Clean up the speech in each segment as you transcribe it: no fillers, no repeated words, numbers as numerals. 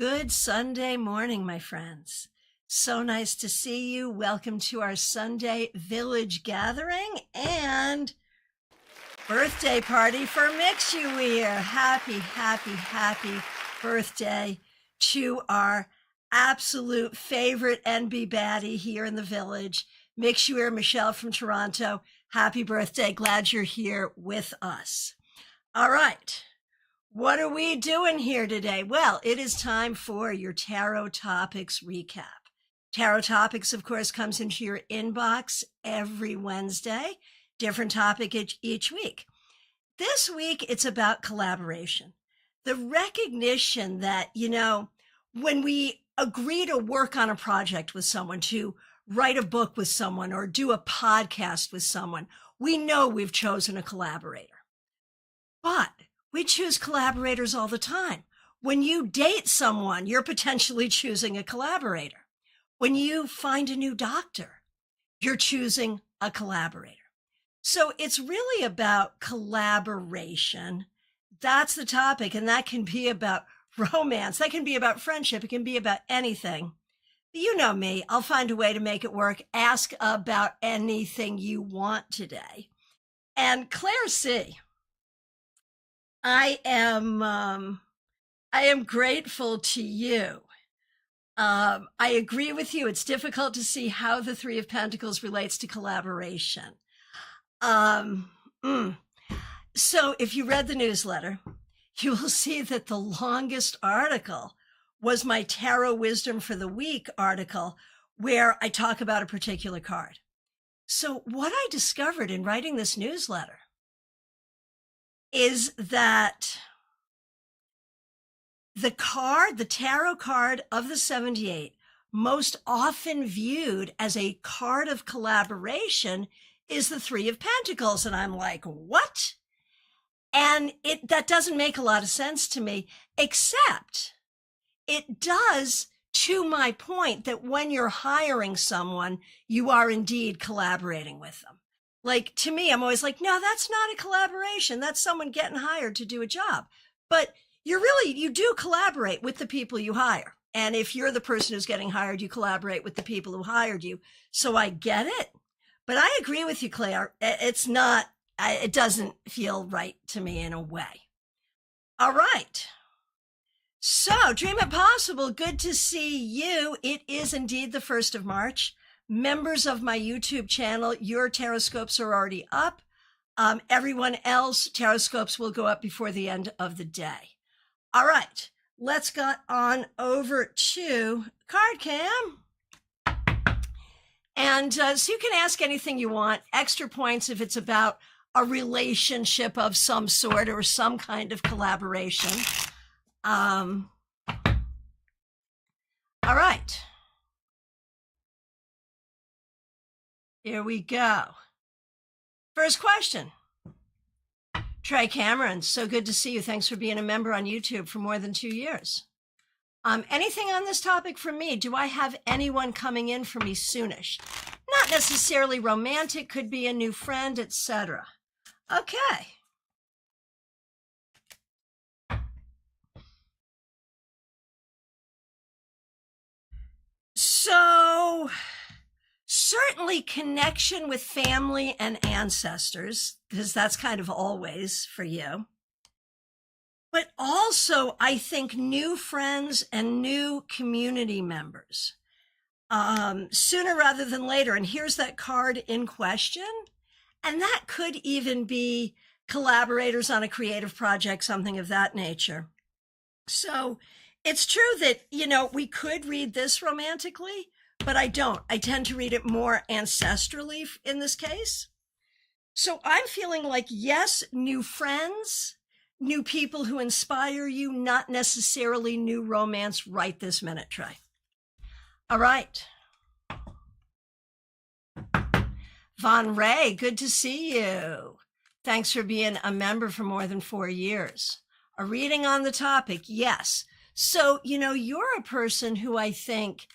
Good Sunday morning, my friends. So nice to see you. Welcome to our Sunday village gathering and birthday party for Mixuweer. Happy birthday to our absolute favorite NB baddie here in the village, Mixuweer Michelle from Toronto. Happy birthday. Glad you're here with us. All right. What are we doing here today? Well, it is time for your Tarot Topics recap. Tarot Topics, of course, comes into your inbox every Wednesday, different topic each week. This week, it's about collaboration. The recognition that, when we agree to work on a project with someone, to write a book with someone, or do a podcast with someone, we know we've chosen a collaborator. But we choose collaborators all the time. When you date someone, you're potentially choosing a collaborator. When you find a new doctor, you're choosing a collaborator. So it's really about collaboration. That's the topic, and that can be about romance. That can be about friendship. It can be about anything. You know me. I'll find a way to make it work. Ask about anything you want today. And Claire C., I am grateful to you. I agree with you. It's difficult to see how the Three of Pentacles relates to collaboration. So if you read the newsletter, you will see that the longest article was my Tarot Wisdom for the Week article, where I talk about a particular card. So what I discovered in writing this newsletter is that the tarot card of the 78, most often viewed as a card of collaboration, is the Three of Pentacles. And I'm like, what? And that doesn't make a lot of sense to me, except it does, to my point that when you're hiring someone, you are indeed collaborating with them. Like, to me, I'm always like, no, that's not a collaboration. That's someone getting hired to do a job. But you do collaborate with the people you hire. And if you're the person who's getting hired, you collaborate with the people who hired you. So I get it. But I agree with you, Claire. It doesn't feel right to me in a way. All right. So, Dream It Possible, good to see you. It is indeed the 1st of March. Members of my YouTube channel, your Taroscopes are already up. Everyone else, Taroscopes will go up before the end of the day. All right, let's go on over to Card Cam. And so you can ask anything you want, extra points if it's about a relationship of some sort or some kind of collaboration. All right. Here we go. First question. Trey Cameron, so good to see you. Thanks for being a member on YouTube for more than 2 years. Anything on this topic from me? Do I have anyone coming in for me soonish? Not necessarily romantic, could be a new friend, etc. Okay. So, certainly connection with family and ancestors, because that's kind of always for you. But also, I think new friends and new community members, sooner rather than later. And here's that card in question. And that could even be collaborators on a creative project, something of that nature. So it's true that, we could read this romantically, but I don't. I tend to read it more ancestrally in this case. So I'm feeling like, yes, new friends, new people who inspire you, not necessarily new romance right this minute, Trey. All right. Von Ray, good to see you. Thanks for being a member for more than 4 years. A reading on the topic, yes. So, you're a person who I think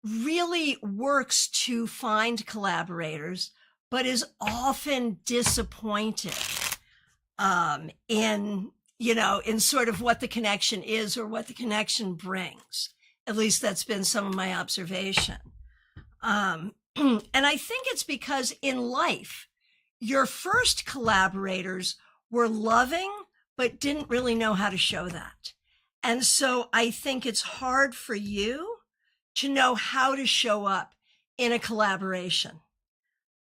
really works to find collaborators, but is often disappointed in in sort of what the connection is or what the connection brings. At least that's been some of my observation. And I think it's because in life, your first collaborators were loving, but didn't really know how to show that. And so I think it's hard for you to know how to show up in a collaboration.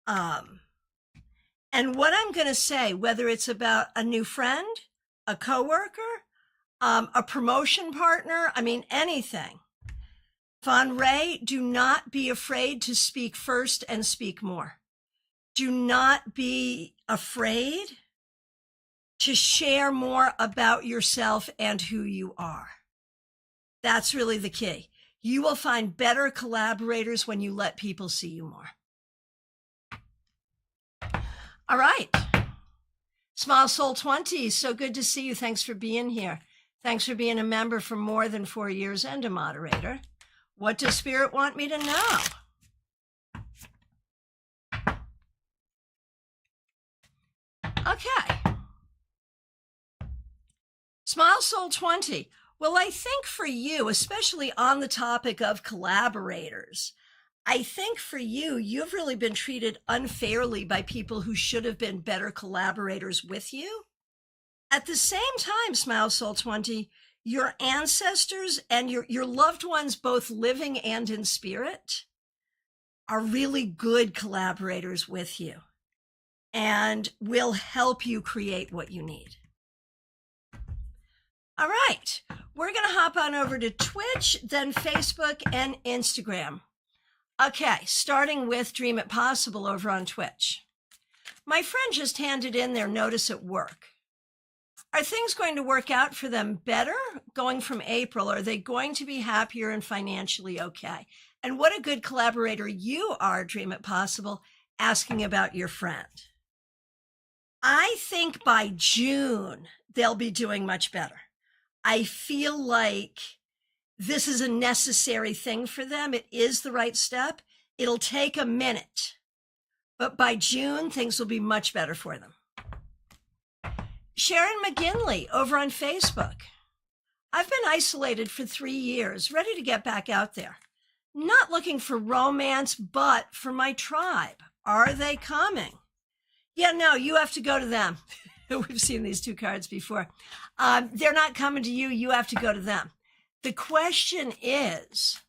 And what I'm going to say, whether it's about a new friend, a coworker, a promotion partner, I mean, anything. Von Ray, do not be afraid to speak first and speak more. Do not be afraid to share more about yourself and who you are. That's really the key. You will find better collaborators when you let people see you more. All right. Smile Soul 20, so good to see you. Thanks for being here. Thanks for being a member for more than 4 years and a moderator. What does Spirit want me to know? Okay. Smile Soul 20. Well, I think for you, especially on the topic of collaborators, I think for you, you've really been treated unfairly by people who should have been better collaborators with you. At the same time, Smile Soul 20, your ancestors and your loved ones, both living and in spirit, are really good collaborators with you and will help you create what you need. All right, we're going to hop on over to Twitch, then Facebook and Instagram. Okay, starting with Dream It Possible over on Twitch. My friend just handed in their notice at work. Are things going to work out for them better going from April? Are they going to be happier and financially okay? And what a good collaborator you are, Dream It Possible, asking about your friend. I think by June, they'll be doing much better. I feel like this is a necessary thing for them. It is the right step. It'll take a minute, but by June, things will be much better for them. Sharon McGinley over on Facebook. I've been isolated for 3 years, ready to get back out there. Not looking for romance, but for my tribe. Are they coming? Yeah, no, you have to go to them. We've seen these two cards before. They're not coming to you. You have to go to them. The question is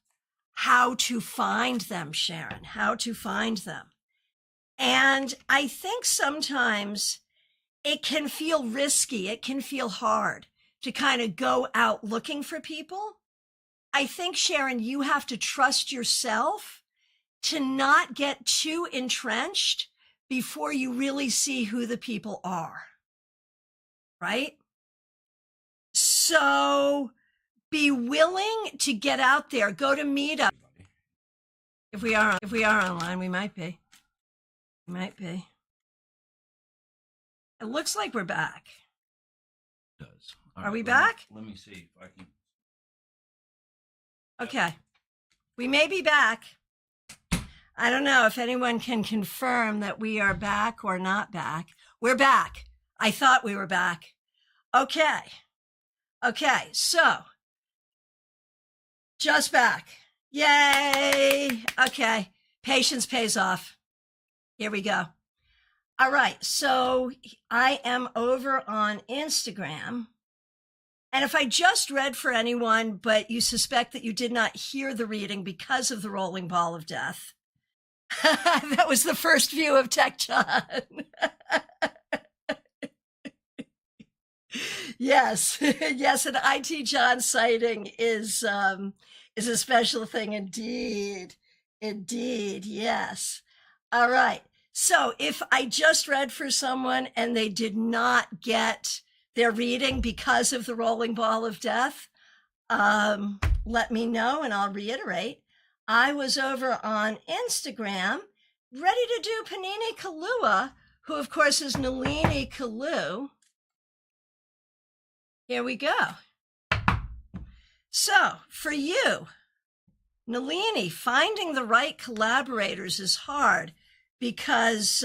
how to find them, Sharon, how to find them. And I think sometimes it can feel risky. It can feel hard to kind of go out looking for people. I think, Sharon, you have to trust yourself to not get too entrenched before you really see who the people are. Right? So be willing to get out there, go to Meetup. If we are online, we might be. It looks like we're back. It does. Are we back? Let me see if I can. Okay. We may be back. I don't know if anyone can confirm that we are back or not back. We're back. I thought we were back. Okay. So just back. Yay. Okay. Patience pays off. Here we go. All right. So I am over on Instagram. And if I just read for anyone, but you suspect that you did not hear the reading because of the rolling ball of death, that was the first view of Tech John. Yes, an IT John sighting is a special thing indeed. Yes. All right. So if I just read for someone and they did not get their reading because of the rolling ball of death, let me know and I'll reiterate. I was over on Instagram ready to do Panini Kalua, who of course is Nalini Kalu. Here we go. So for you, Nalini, finding the right collaborators is hard because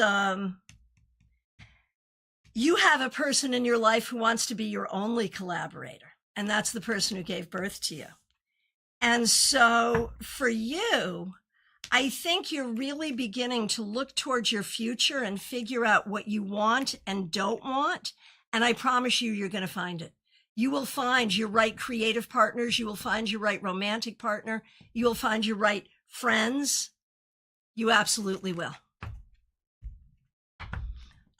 you have a person in your life who wants to be your only collaborator, and that's the person who gave birth to you. And so for you, I think you're really beginning to look towards your future and figure out what you want and don't want. And I promise you, you're going to find it. You will find your right creative partners. You will find your right romantic partner. You will find your right friends. You absolutely will.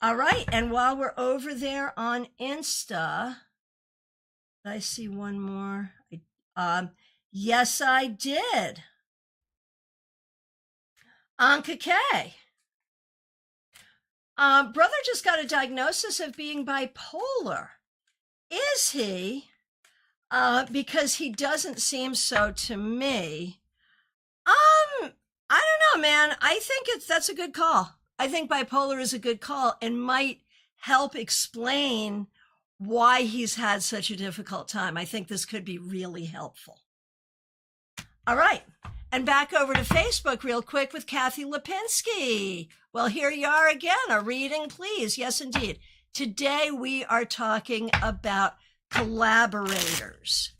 All right. And while we're over there on Insta, I see one more. Yes, I did. Anka K. Brother just got a diagnosis of being bipolar. Is he? Because he doesn't seem so to me. I don't know, man. I think that's a good call. I think bipolar is a good call and might help explain why he's had such a difficult time. I think this could be really helpful. All right. And back over to Facebook real quick with Kathy Lipinski. Well, here you are again, a reading, please. Yes, indeed. Today we are talking about collaborators.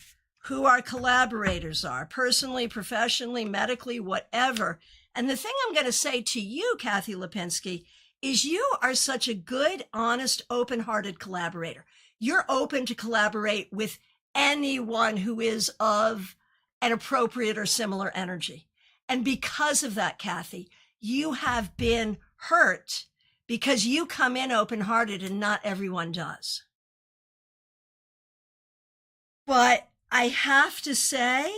Who our collaborators are, personally, professionally, medically, whatever. And the thing I'm going to say to you, Kathy Lipinski, is you are such a good, honest, open-hearted collaborator. You're open to collaborate with anyone who is of an appropriate or similar energy. And because of that, Kathy, you have been hurt because you come in open-hearted and not everyone does. But I have to say,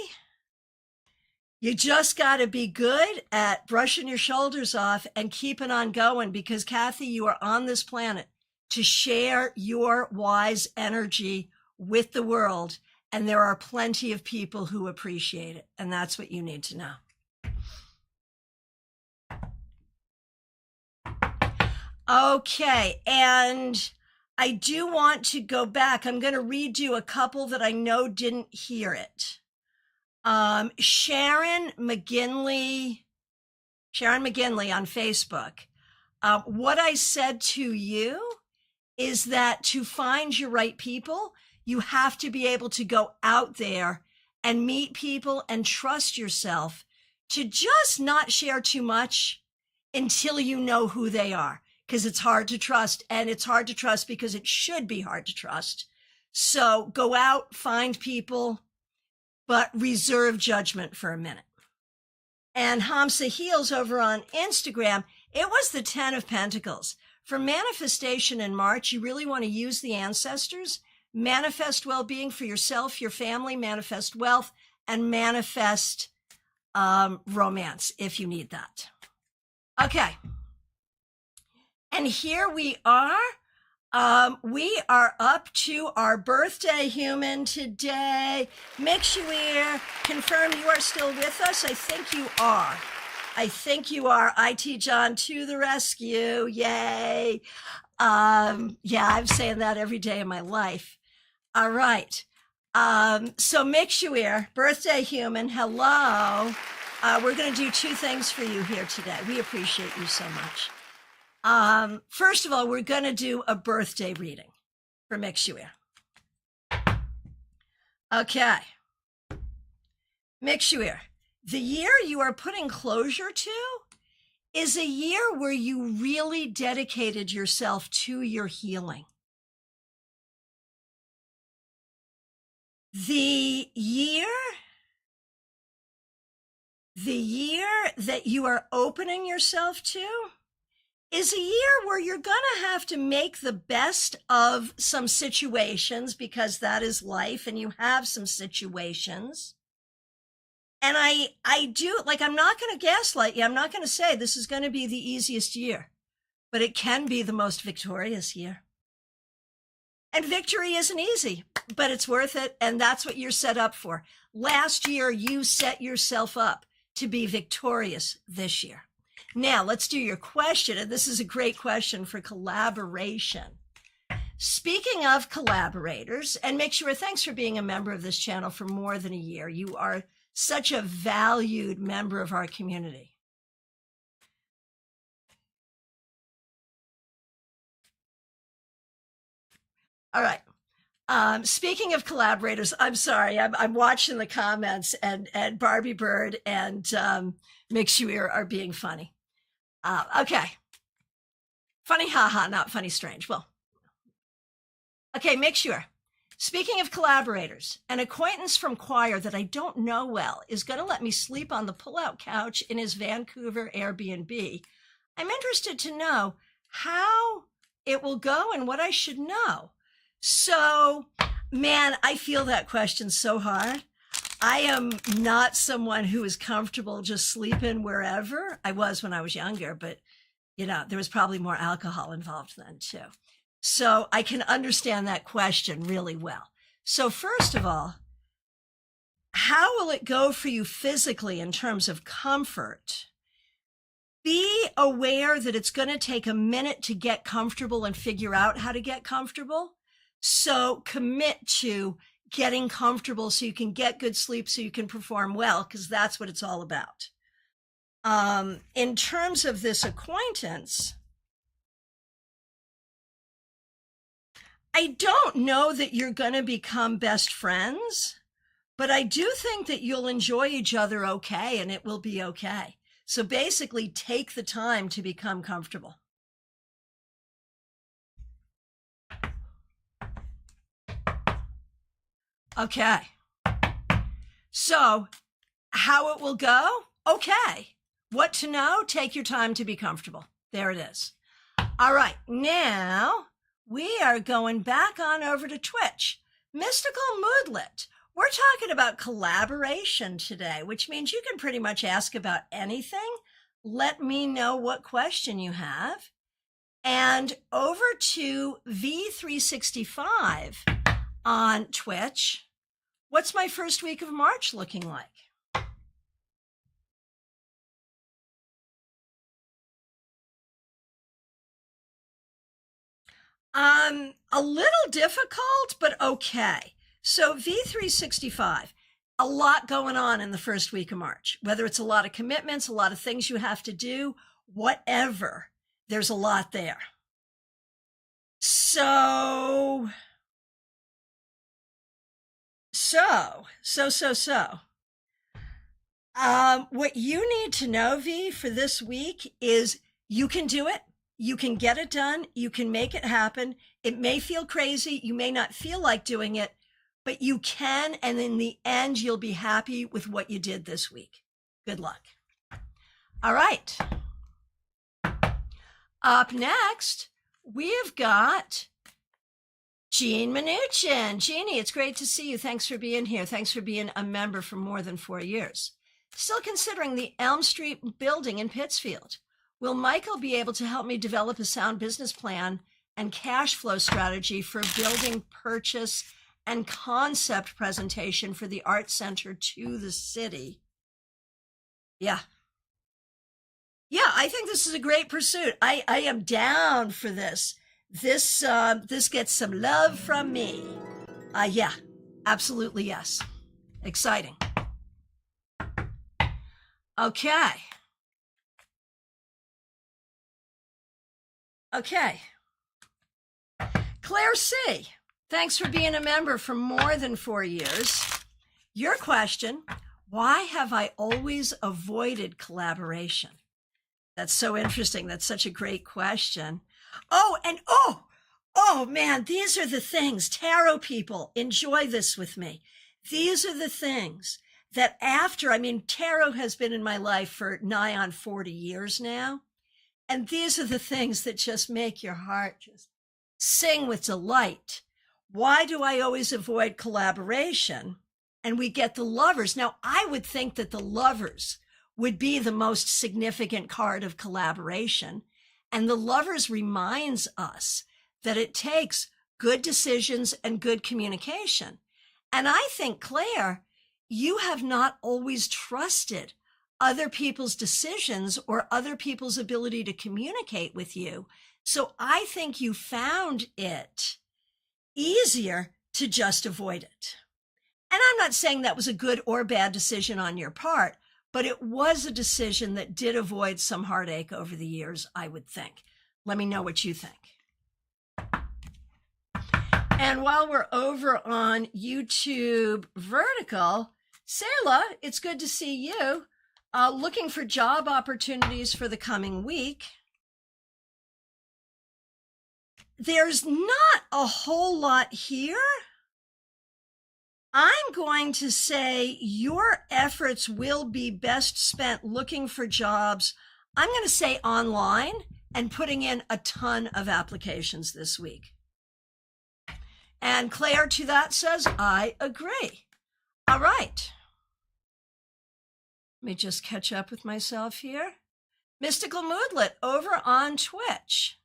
you just got to be good at brushing your shoulders off and keeping on going because, Kathy, you are on this planet to share your wise energy with the world. And there are plenty of people who appreciate it. And that's what you need to know. Okay. And I do want to go back. I'm going to read you a couple that I know didn't hear it. Sharon McGinley on Facebook. What I said to you is that to find your right people, you have to be able to go out there and meet people and trust yourself to just not share too much until you know who they are, because it's hard to trust, and it's hard to trust because it should be hard to trust. So go out, find people, but reserve judgment for a minute. And Hamsa Heals over on Instagram, it was the 10 of Pentacles. For manifestation in March, you really want to use the ancestors, manifest well-being for yourself, your family, manifest wealth, and manifest romance if you need that. Okay. And here we are. We are up to our birthday human today. Mixuir, confirm you are still with us. I think you are. IT John to the rescue. Yay. Yeah, I'm saying that every day of my life. All right. So Mixuir, birthday human, hello. We're going to do two things for you here today. We appreciate you so much. First of all, we're going to do a birthday reading for Mixuir. Okay. Mixuir, the year you are putting closure to is a year where you really dedicated yourself to your healing. The year that you are opening yourself to is a year where you're going to have to make the best of some situations, because that is life and you have some situations. And I do, like, I'm not going to gaslight you. I'm not going to say this is going to be the easiest year, but it can be the most victorious year. And victory isn't easy, but it's worth it. And that's what you're set up for. Last year, you set yourself up to be victorious this year. Now, let's do your question. And this is a great question for collaboration. Speaking of collaborators, and Mixuir, thanks for being a member of this channel for more than a year. You are such a valued member of our community. All right. Speaking of collaborators, I'm sorry, I'm watching the comments, and Barbie Bird and Mick Shuir are being funny. Okay. Funny, haha, not funny, strange. Well, okay, Mick Shuir. Speaking of collaborators, an acquaintance from choir that I don't know well is going to let me sleep on the pull-out couch in his Vancouver Airbnb. I'm interested to know how it will go and what I should know. So, man, I feel that question so hard. I am not someone who is comfortable just sleeping wherever. I was when I was younger, but there was probably more alcohol involved then too. So I can understand that question really well. So first of all, how will it go for you physically in terms of comfort? Be aware that it's going to take a minute to get comfortable and figure out how to get comfortable. So commit to getting comfortable so you can get good sleep, so you can perform well, because that's what it's all about. In terms of this acquaintance, I don't know that you're going to become best friends, but I do think that you'll enjoy each other okay, and it will be okay. So basically, take the time to become comfortable. Okay. So how it will go? Okay. What to know? Take your time to be comfortable. There it is. All right. Now we are going back on over to Twitch. Mystical Moodlet. We're talking about collaboration today, which means you can pretty much ask about anything. Let me know what question you have. And over to V365 on Twitch. What's my first week of March looking like? A little difficult, but okay. So V365, a lot going on in the first week of March, whether it's a lot of commitments, a lot of things you have to do, whatever, there's a lot there. So. What you need to know, V, for this week is you can do it. You can get it done. You can make it happen. It may feel crazy. You may not feel like doing it, but you can. And in the end, you'll be happy with what you did this week. Good luck. All right. Up next, we've got Jean Mnuchin. Jeannie, it's great to see you. Thanks for being here. Thanks for being a member for more than 4 years. Still considering the Elm Street building in Pittsfield. Will Michael be able to help me develop a sound business plan and cash flow strategy for building purchase and concept presentation for the Art Center to the city? Yeah, I think this is a great pursuit. I am down for this. This gets some love from me. Yeah, absolutely yes. Exciting. Okay. Claire C., thanks for being a member for more than 4 years. Your question, why have I always avoided collaboration? That's so interesting. That's such a great question. Oh, and oh man, these are the things, tarot people, enjoy this with me. These are the things that tarot has been in my life for nigh on 40 years now. And these are the things that just make your heart just sing with delight. Why do I always avoid collaboration? And we get the Lovers. Now, I would think that the Lovers would be the most significant card of collaboration. And the Lovers reminds us that it takes good decisions and good communication. And I think, Claire, you have not always trusted other people's decisions or other people's ability to communicate with you. So I think you found it easier to just avoid it. And I'm not saying that was a good or bad decision on your part, but it was a decision that did avoid some heartache over the years, I would think. Let me know what you think. And while we're over on YouTube Vertical, Sayla, it's good to see you. Looking for job opportunities for the coming week. There's not a whole lot here. I'm going to say your efforts will be best spent looking for jobs. I'm going to say online and putting in a ton of applications this week. And Claire to that says, I agree. All right. Let me just catch up with myself here. Mystical Moodlet over on Twitch.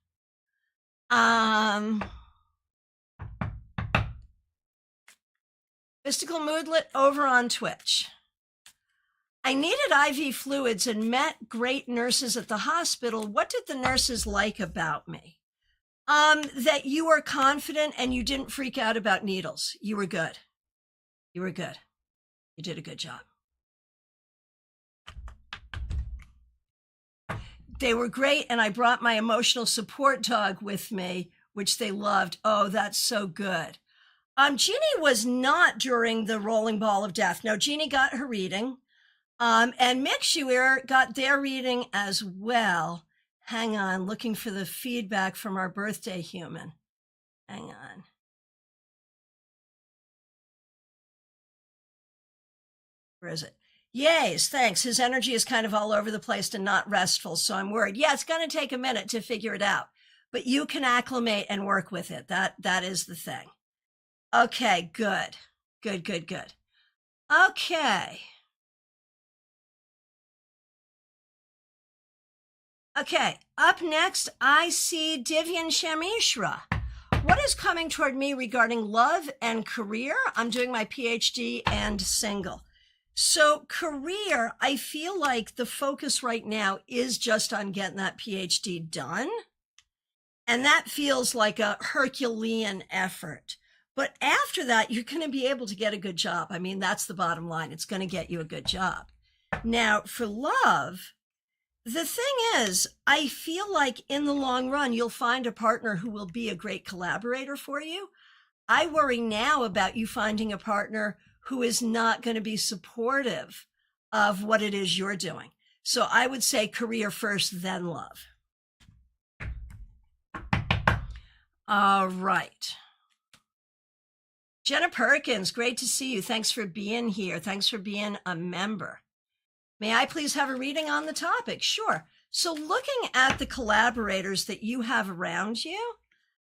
Mystical Moodlet over on Twitch. I needed IV fluids and met great nurses at the hospital. What did the nurses like about me? That you were confident and you didn't freak out about needles. You were good. You were good. You did a good job. They were great, and I brought my emotional support dog with me, which they loved. Oh, that's so good. Jeannie was not during the rolling ball of death. No, Jeannie got her reading. And Mixuir got their reading as well. Hang on, looking for the feedback from our birthday human. Hang on. Where is it? Yays, thanks. His energy is kind of all over the place and not restful, so I'm worried. Yeah, it's going to take a minute to figure it out, but you can acclimate and work with it. That is the thing. Okay, good. Good. Okay. Okay, up next, I see Divyan Shamishra. What is coming toward me regarding love and career? I'm doing my PhD and single. So career, I feel like the focus right now is just on getting that PhD done. And that feels like a Herculean effort. But after that, you're going to be able to get a good job. I mean, that's the bottom line. It's going to get you a good job. Now, for love, the thing is, I feel like in the long run, you'll find a partner who will be a great collaborator for you. I worry now about you finding a partner who is not going to be supportive of what it is you're doing. So I would say career first, then love. All right. Jenna Perkins, great to see you. Thanks for being here. Thanks for being a member. May I please have a reading on the topic? Sure. So looking at the collaborators that you have around you,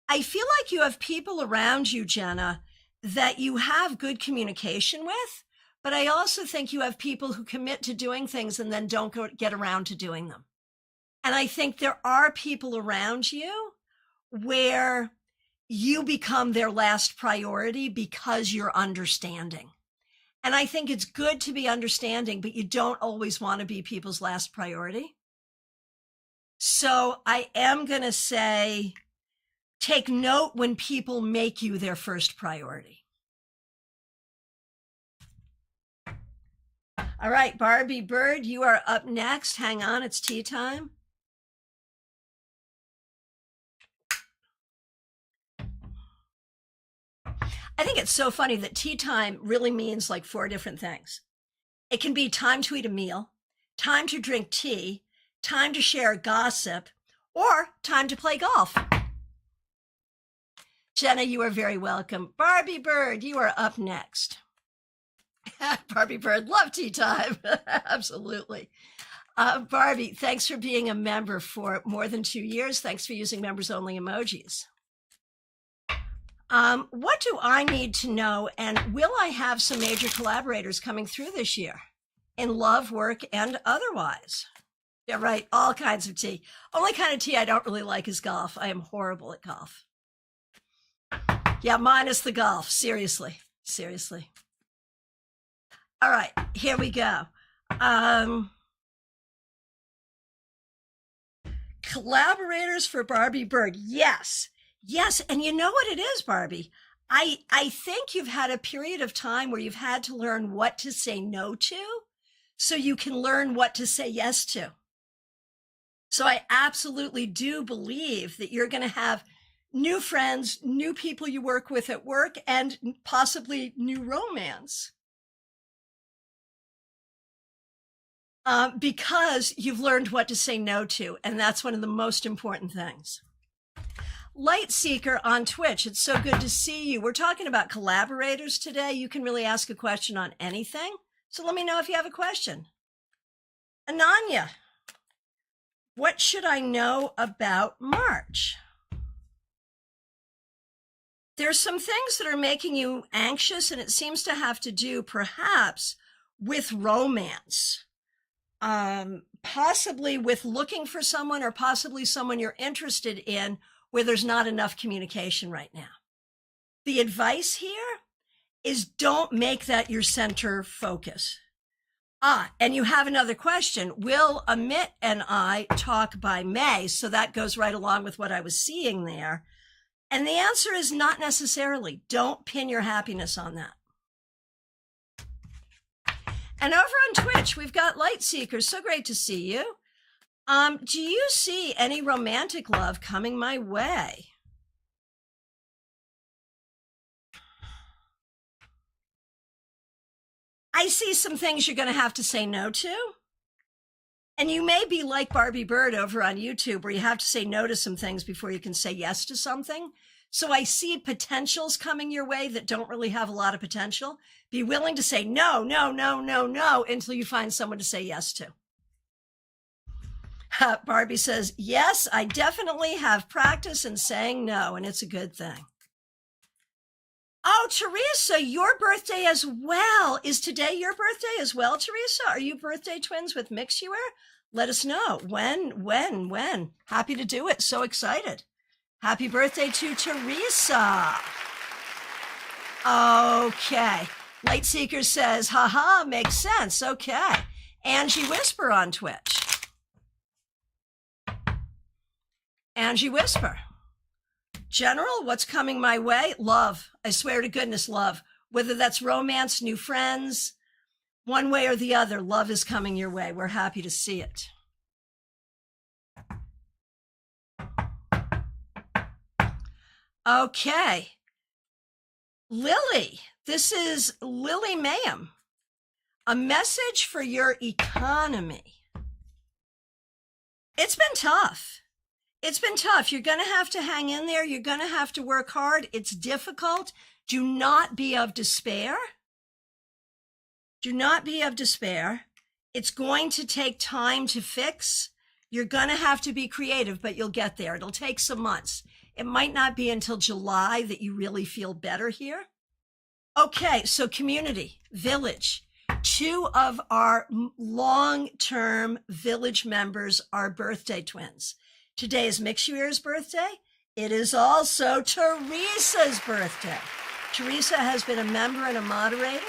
I feel like you have people around you, Jenna, that you have good communication with, but I also think you have people who commit to doing things and then don't get around to doing them. And I think there are people around you where you become their last priority because you're understanding. And I think it's good to be understanding, but you don't always want to be people's last priority. So I am going to say, take note when people make you their first priority. All right, Barbie Bird, you are up next. Hang on, it's tea time. I think it's so funny that tea time really means like 4 different things. It can be time to eat a meal, time to drink tea, time to share gossip, or time to play golf. Jenna, you are very welcome. Barbie Bird, you are up next. Barbie Bird, love tea time. Absolutely. Barbie, thanks for being a member for more than 2 years. Thanks for using members only emojis. What do I need to know? And will I have some major collaborators coming through this year in love, work, and otherwise? Yeah, right. All kinds of tea. Only kind of tea I don't really like is golf. I am horrible at golf. Yeah, minus the golf. Seriously. All right, here we go. Collaborators for Barbie Bird. Yes. And you know what it is, Barbie? I think you've had a period of time where you've had to learn what to say no to so you can learn what to say yes to. So I absolutely do believe that you're going to have new friends, new people you work with at work, and possibly new romance. Because you've learned what to say no to, and that's one of the most important things. Light Seeker on Twitch, it's so good to see you. We're talking about collaborators today. You can really ask a question on anything. So let me know if you have a question. Ananya, what should I know about March? There's some things that are making you anxious, and it seems to have to do perhaps with romance. Possibly with looking for someone, or possibly someone you're interested in where there's not enough communication right now. The advice here is don't make that your center focus. And you have another question. Will Amit and I talk by May? So that goes right along with what I was seeing there. And the answer is not necessarily. Don't pin your happiness on that. And over on Twitch, we've got Light Seekers. So great to see you. Do you see any romantic love coming my way? I see some things you're going to have to say no to. And you may be like Barbie Bird over on YouTube, where you have to say no to some things before you can say yes to something. So I see potentials coming your way that don't really have a lot of potential. Be willing to say no, no, no, no, no, until you find someone to say yes to. Barbie says, yes, I definitely have practice in saying no, and it's a good thing. Oh, Teresa, your birthday as well. Is today your birthday as well, Teresa? Are you birthday twins with Mixuer? Let us know. When? Happy to do it. So excited. Happy birthday to Teresa. Okay. Light Seeker says, haha, makes sense. Okay. Angie Whisper on Twitch. Angie Whisper. General, what's coming my way? Love. I swear to goodness, love. Whether that's romance, new friends, one way or the other, love is coming your way. We're happy to see it. Okay. Lily, this is Lily Mayhem. A message for your economy. It's been tough. It's been tough. You're going to have to hang in there. You're going to have to work hard. It's difficult. Do not be of despair. Do not be of despair. It's going to take time to fix. You're going to have to be creative, but you'll get there. It'll take some months. It might not be until July that you really feel better here. Okay, so community, village. 2 of our long-term village members are birthday twins. Today is Mixuer's birthday. It is also Teresa's birthday. Teresa has been a member and a moderator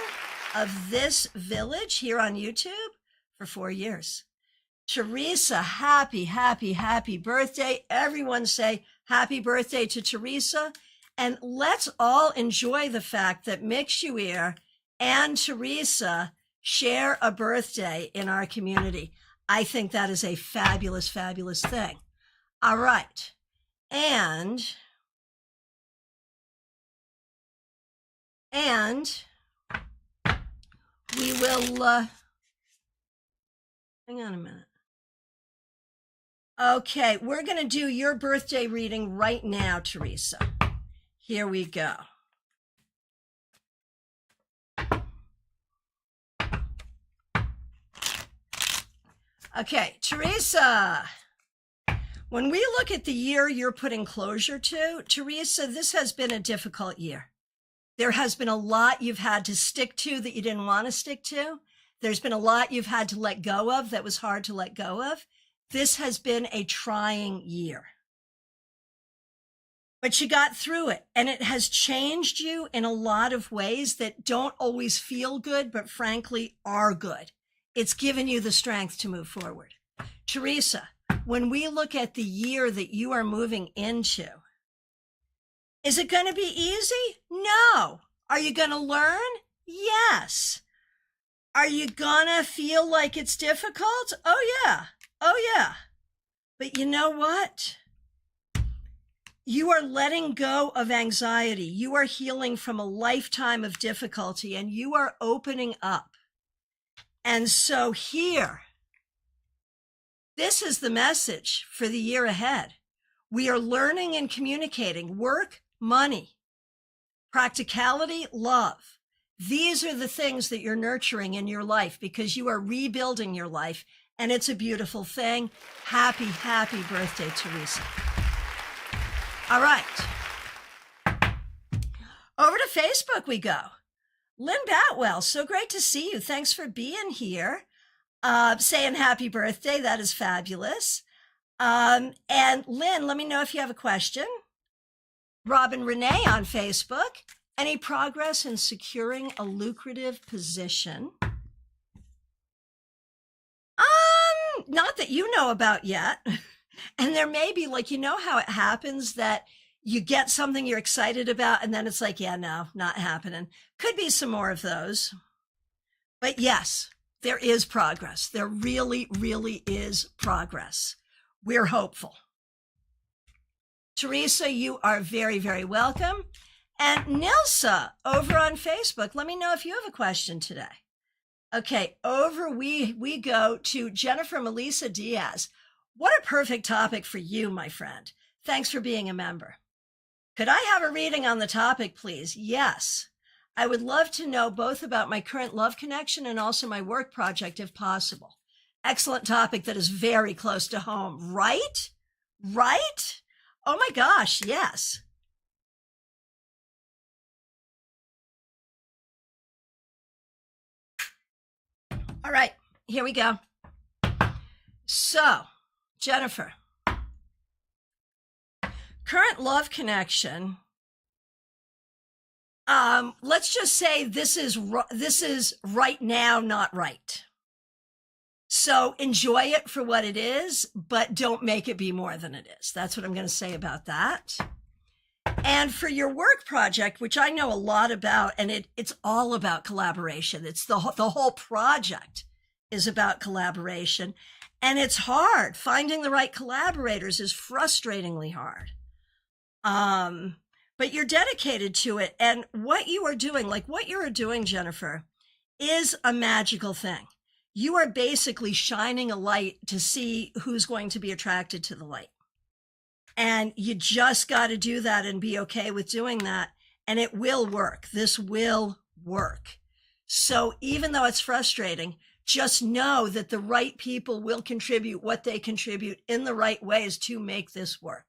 of this village here on YouTube for 4 years. Teresa, happy, happy, happy birthday. Everyone say happy birthday to Teresa. And let's all enjoy the fact that Mixuer and Teresa share a birthday in our community. I think that is a fabulous, fabulous thing. All right. And we will, hang on a minute. Okay, we're going to do your birthday reading right now, Teresa. Here we go. Okay, Teresa. When we look at the year you're putting closure to, Teresa, this has been a difficult year. There has been a lot you've had to stick to that you didn't want to stick to. There's been a lot you've had to let go of that was hard to let go of. This has been a trying year. But you got through it, and it has changed you in a lot of ways that don't always feel good, but frankly are good. It's given you the strength to move forward. Teresa, when we look at the year that you are moving into, is it going to be easy? No. Are you going to learn? Yes. Are you going to feel like it's difficult? Oh, yeah. Oh, yeah. But you know what? You are letting go of anxiety. You are healing from a lifetime of difficulty, and you are opening up. And so here, this is the message for the year ahead. We are learning and communicating work, money, practicality, love. These are the things that you're nurturing in your life because you are rebuilding your life, and it's a beautiful thing. Happy, happy birthday, Teresa. All right. Over to Facebook we go. Lynn Batwell, so great to see you. Thanks for being here. Saying happy birthday. That is fabulous. And Lynn, let me know if you have a question. Robin Renee on Facebook. Any progress in securing a lucrative position? Not that you know about yet. And there may be, like, you know how it happens that you get something you're excited about and then it's like, yeah, no, not happening. Could be some more of those. But yes, there is progress. There really, really is progress. We're hopeful. Teresa, you are very, very welcome. And Nilsa over on Facebook, let me know if you have a question today. Okay, over we go to Jennifer Melissa Diaz. What a perfect topic for you, my friend. Thanks for being a member. Could I have a reading on the topic, please? Yes. I would love to know both about my current love connection and also my work project, if possible. Excellent topic that is very close to home, right? Right? Oh my gosh, yes. All right, here we go. So, Jennifer, current love connection. Let's just say this is right now, not right. So enjoy it for what it is, but don't make it be more than it is. That's what I'm going to say about that. And for your work project, which I know a lot about, and it's all about collaboration. It's the whole project is about collaboration. And it's hard. Finding the right collaborators is frustratingly hard. But you're dedicated to it. And what you are doing, like what you are doing, Jennifer, is a magical thing. You are basically shining a light to see who's going to be attracted to the light. And you just got to do that and be okay with doing that. And it will work. This will work. So even though it's frustrating, just know that the right people will contribute what they contribute in the right ways to make this work.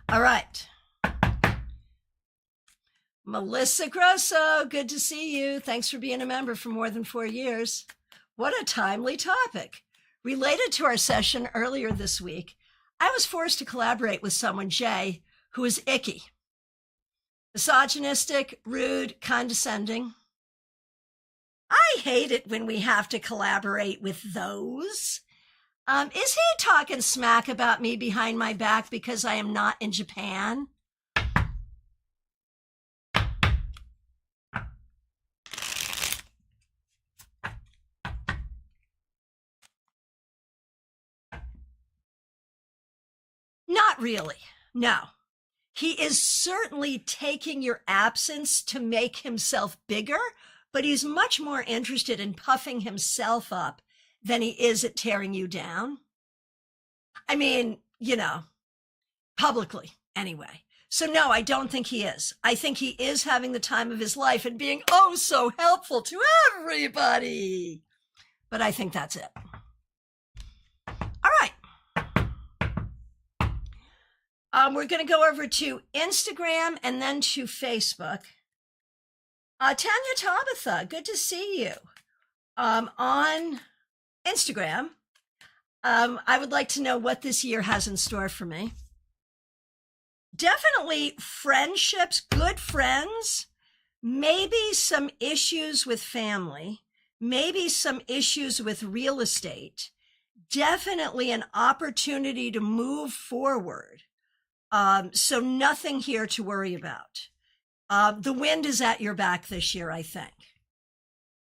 All right. Melissa Grosso, good to see you. Thanks for being a member for more than 4 years. What a timely topic. Related to our session earlier this week, I was forced to collaborate with someone, Jay, who is icky, misogynistic, rude, condescending. I hate it when we have to collaborate with those. Is he talking smack about me behind my back because I am not in Japan? Not really. No. He is certainly taking your absence to make himself bigger, but he's much more interested in puffing himself up than he is at tearing you down. I mean, you know, publicly anyway. So no, I don't think he is. I think he is having the time of his life and being oh so helpful to everybody. But I think that's it. All right. We're going to go over to Instagram and then to Facebook. Tanya Tabitha, good to see you. On Instagram, I would like to know what this year has in store for me. Definitely friendships, good friends, maybe some issues with family, maybe some issues with real estate, definitely an opportunity to move forward. So nothing here to worry about. The wind is at your back this year, I think.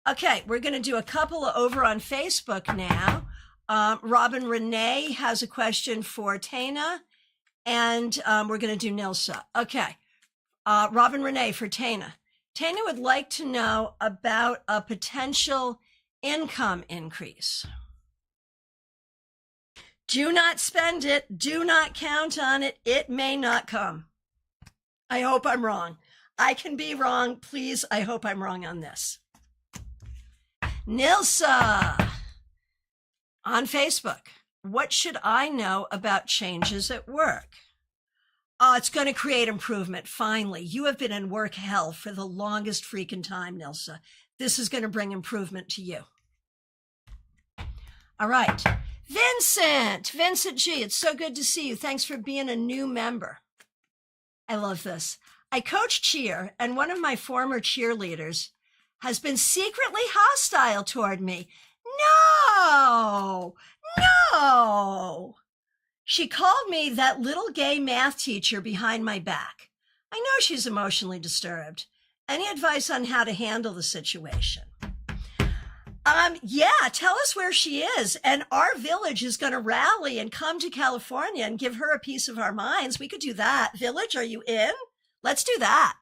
Okay, we're going to do a couple over on Facebook now. Robin Renee has a question for Tana, and we're going to do Nilsa. Okay. Robin Renee for Tana. Tana would like to know about a potential income increase. Do not spend it. Do not count on it. It may not come. I hope I'm wrong. I can be wrong. Please, I hope I'm wrong on this. Nilsa on Facebook. What should I know about changes at work? It's going to create improvement. Finally, you have been in work hell for the longest freaking time, Nilsa. This is going to bring improvement to you. All right. Vincent G, it's so good to see you. Thanks for being a new member. I love this. I coach cheer, and one of my former cheerleaders has been secretly hostile toward me. No. She called me that little gay math teacher behind my back. I know she's emotionally disturbed. Any advice on how to handle the situation? Yeah, tell us where she is. And our village is going to rally and come to California and give her a piece of our minds. We could do that. Village, are you in? Let's do that.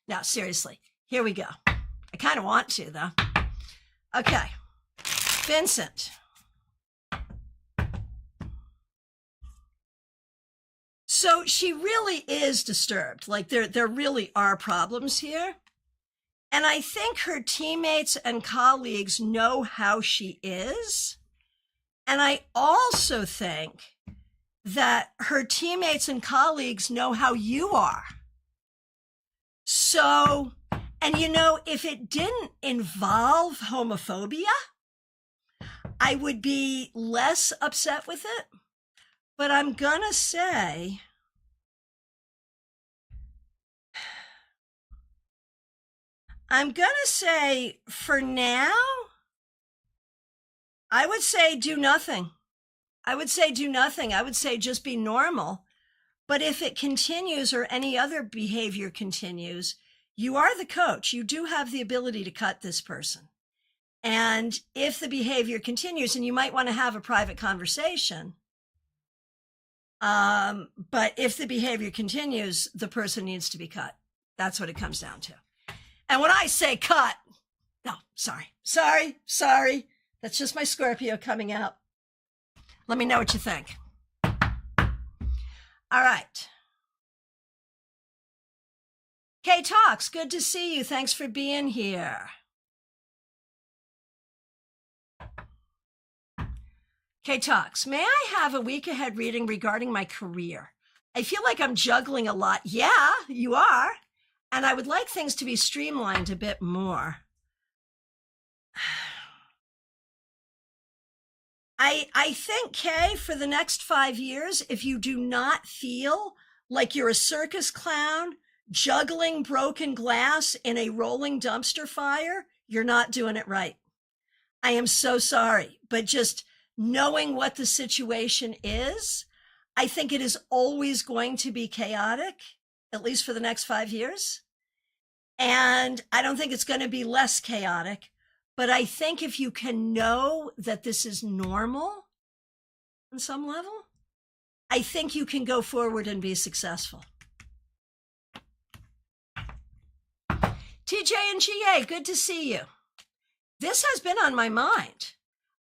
Now, seriously, here we go. I kind of want to, though. Okay. Vincent. So she really is disturbed. Like there really are problems here. And I think her teammates and colleagues know how she is. And I also think that her teammates and colleagues know how you are. So, and if it didn't involve homophobia, I would be less upset with it. But I'm gonna say, for now, I would say do nothing. I would say just be normal. But if it continues or any other behavior continues, you are the coach. You do have the ability to cut this person. And if the behavior continues, and you might want to have a private conversation, but if the behavior continues, the person needs to be cut. That's what it comes down to. And when I say cut, no, sorry. That's just my Scorpio coming out. Let me know what you think. All right. Kay Talks, good to see you. Thanks for being here. Kay Talks, may I have a week ahead reading regarding my career? I feel like I'm juggling a lot. Yeah, you are. And I would like things to be streamlined a bit more. I think, Kay, for the next 5 years, if you do not feel like you're a circus clown juggling broken glass in a rolling dumpster fire, you're not doing it right. I am so sorry, but just knowing what the situation is, I think it is always going to be chaotic, at least for the next 5 years. And I don't think it's going to be less chaotic. But I think if you can know that this is normal on some level, I think you can go forward and be successful. TJ and GA, good to see you. This has been on my mind.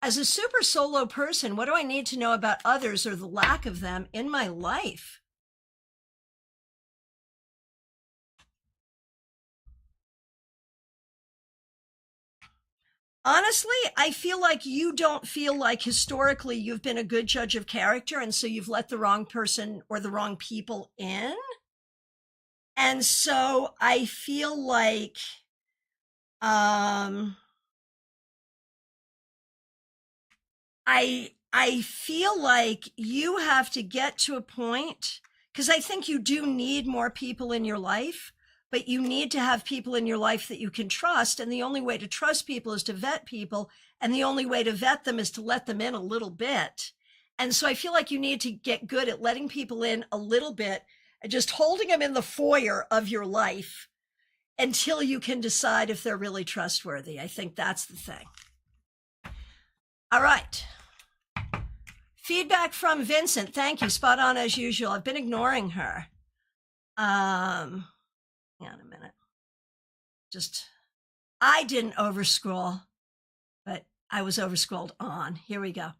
As a super solo person, what do I need to know about others or the lack of them in my life? Honestly, I feel like you don't feel like historically you've been a good judge of character, and so you've let the wrong person or the wrong people in. And so I feel like I feel like you have to get to a point, because I think you do need more people in your life, but you need to have people in your life that you can trust. And the only way to trust people is to vet people. And the only way to vet them is to let them in a little bit. And so I feel like you need to get good at letting people in a little bit and just holding them in the foyer of your life until you can decide if they're really trustworthy. I think that's the thing. All right. Feedback from Vincent. Thank you. Spot on as usual. I've been ignoring her. Hang on a minute. I didn't overscroll, but I was overscrolled on. Here we go.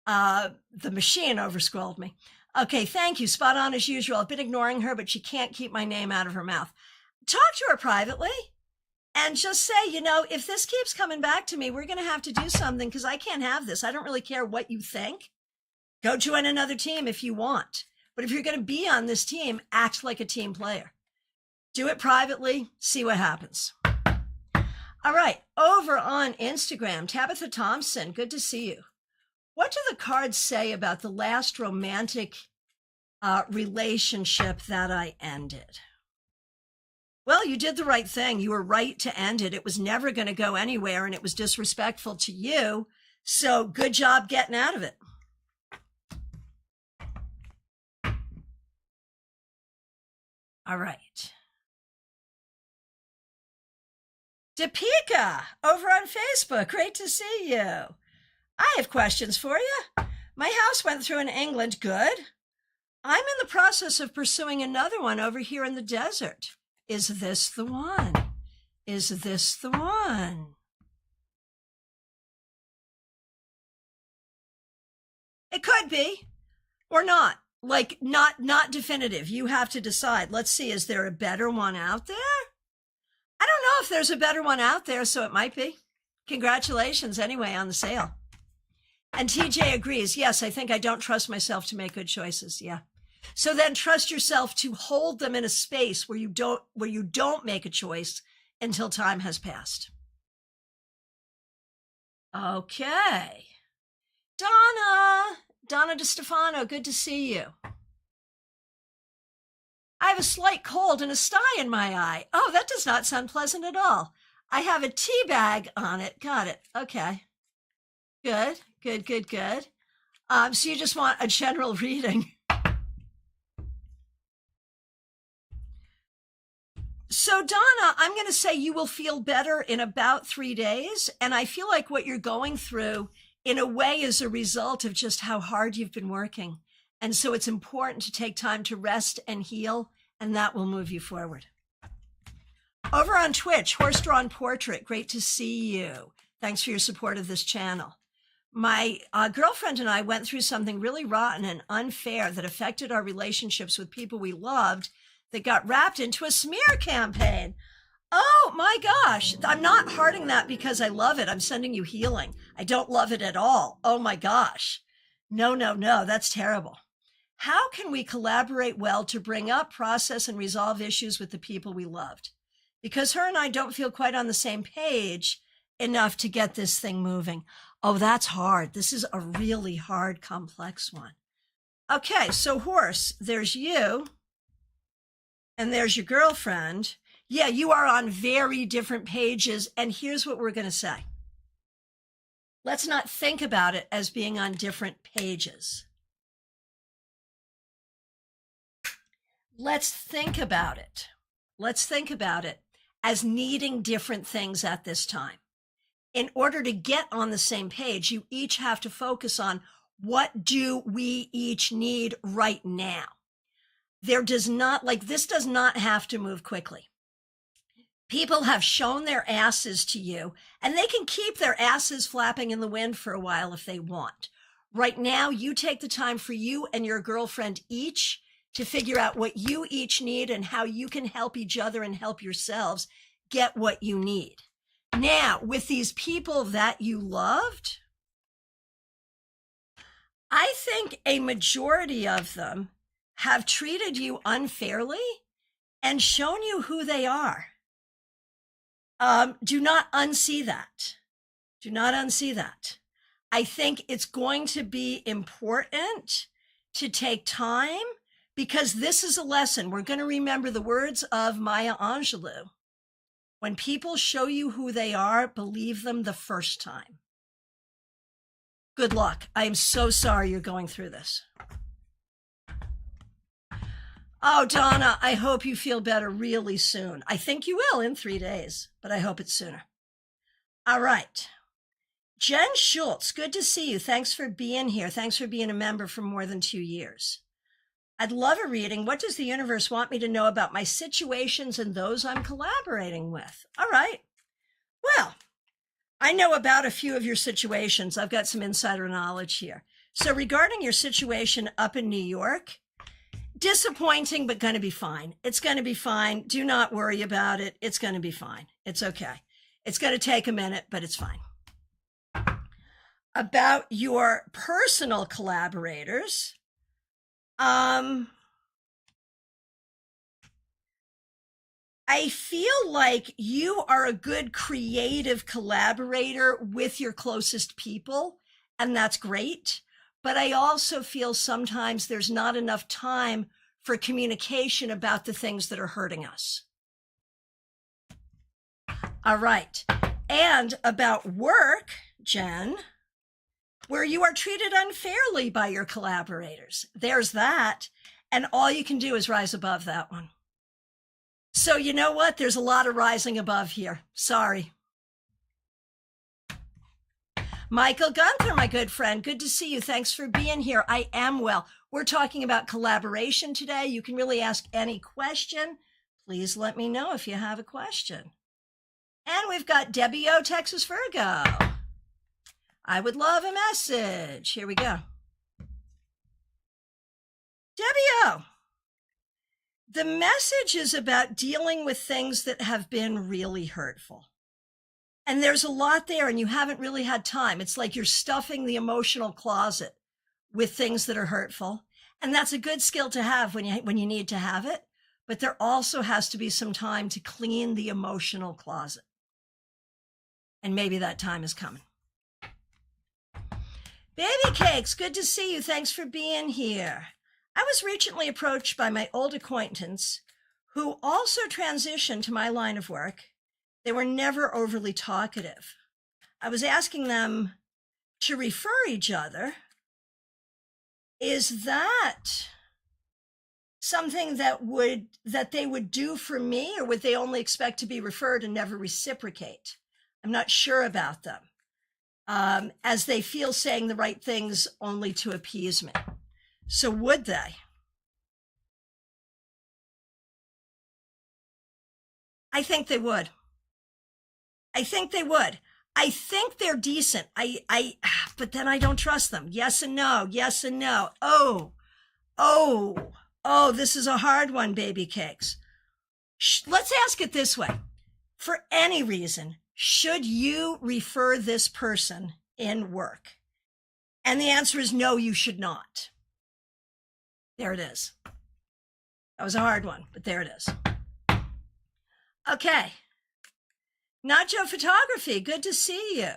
The machine overscrolled me. Okay, thank you. Spot on as usual. I've been ignoring her, but she can't keep my name out of her mouth. Talk to her privately and just say, if this keeps coming back to me, we're going to have to do something because I can't have this. I don't really care what you think. Go join another team if you want. But if you're going to be on this team, act like a team player. Do it privately. See what happens. All right. Over on Instagram, Tabitha Thompson, good to see you. What do the cards say about the last romantic relationship that I ended? Well, you did the right thing. You were right to end it. It was never going to go anywhere, and it was disrespectful to you. So good job getting out of it. All right. Depika, over on Facebook. Great to see you. I have questions for you. My house went through in England. Good. I'm in the process of pursuing another one over here in the desert. Is this the one? Is this the one? It could be or not. Like not definitive. You have to decide. Let's see, is there a better one out there? I don't know if there's a better one out there, so it might be. Congratulations anyway on the sale. And TJ agrees. Yes, I think I don't trust myself to make good choices. Yeah. So then trust yourself to hold them in a space where you don't make a choice until time has passed. Okay. Donna DeStefano, good to see you. I have a slight cold and a sty in my eye. Oh, that does not sound pleasant at all. I have a tea bag on it. Got it. Okay. Good. So you just want a general reading. So Donna, I'm going to say you will feel better in about 3 days. And I feel like what you're going through in a way is a result of just how hard you've been working. And so it's important to take time to rest and heal, and that will move you forward. Over on Twitch, Horse-Drawn Portrait, great to see you. Thanks for your support of this channel. My girlfriend and I went through something really rotten and unfair that affected our relationships with people we loved that got wrapped into a smear campaign. Oh my gosh. I'm not hearting that because I love it. I'm sending you healing. I don't love it at all. Oh my gosh. No. That's terrible. How can we collaborate well to bring up, process, and resolve issues with the people we loved? Because her and I don't feel quite on the same page enough to get this thing moving. Oh, that's hard. This is a really hard, complex one. Okay, so Horse, there's you, and there's your girlfriend. Yeah, you are on very different pages, and here's what we're going to say. Let's not think about it as being on different pages. Let's think about it. Let's think about it as needing different things at this time. In order to get on the same page, you each have to focus on what do we each need right now. This does not have to move quickly. People have shown their asses to you, and they can keep their asses flapping in the wind for a while if they want. Right now, you take the time for you and your girlfriend each to figure out what you each need and how you can help each other and help yourselves get what you need. Now, with these people that you loved, I think a majority of them have treated you unfairly and shown you who they are. Do not unsee that. Do not unsee that. I think it's going to be important to take time because this is a lesson. We're going to remember the words of Maya Angelou. When people show you who they are, believe them the first time. Good luck. I am so sorry you're going through this. Oh, Donna, I hope you feel better really soon. I think you will in 3 days, but I hope it's sooner. All right. Jen Schultz, good to see you. Thanks for being here. Thanks for being a member for more than 2 years. I'd love a reading. What does the universe want me to know about my situations and those I'm collaborating with? All right. Well, I know about a few of your situations. I've got some insider knowledge here. So regarding your situation up in New York, disappointing, but going to be fine. It's going to be fine. Do not worry about it. It's going to be fine. It's okay. It's going to take a minute, but it's fine. About your personal collaborators, I feel like you are a good creative collaborator with your closest people, and that's great. But I also feel sometimes there's not enough time for communication about the things that are hurting us. All right. And about work, Jen, where you are treated unfairly by your collaborators. There's that. And all you can do is rise above that one. So you know what? There's a lot of rising above here. Sorry. Michael Gunther, my good friend, good to see you. Thanks for being here. I am well. We're talking about collaboration today. You can really ask any question. Please let me know if you have a question. And we've got Debbie O, Texas Virgo. I would love a message. Here we go. Debbie O, the message is about dealing with things that have been really hurtful. And there's a lot there, and you haven't really had time. It's like you're stuffing the emotional closet with things that are hurtful. And that's a good skill to have when you need to have it. But there also has to be some time to clean the emotional closet. And maybe that time is coming. Baby Cakes, good to see you. Thanks for being here. I was recently approached by my old acquaintance who also transitioned to my line of work. They were never overly talkative. I was asking them to refer each other. Is that something that they would do for me, or would they only expect to be referred and never reciprocate? I'm not sure about them, as they feel saying the right things only to appease me. So would they? I think they would. I think they would. I think they're decent. But then I don't trust them. Yes and no. Yes and no. Oh, this is a hard one, Baby Cakes. Let's ask it this way. For any reason, should you refer this person in work? And the answer is no, you should not. There it is. That was a hard one, but there it is. Okay. Nacho Photography, good to see you.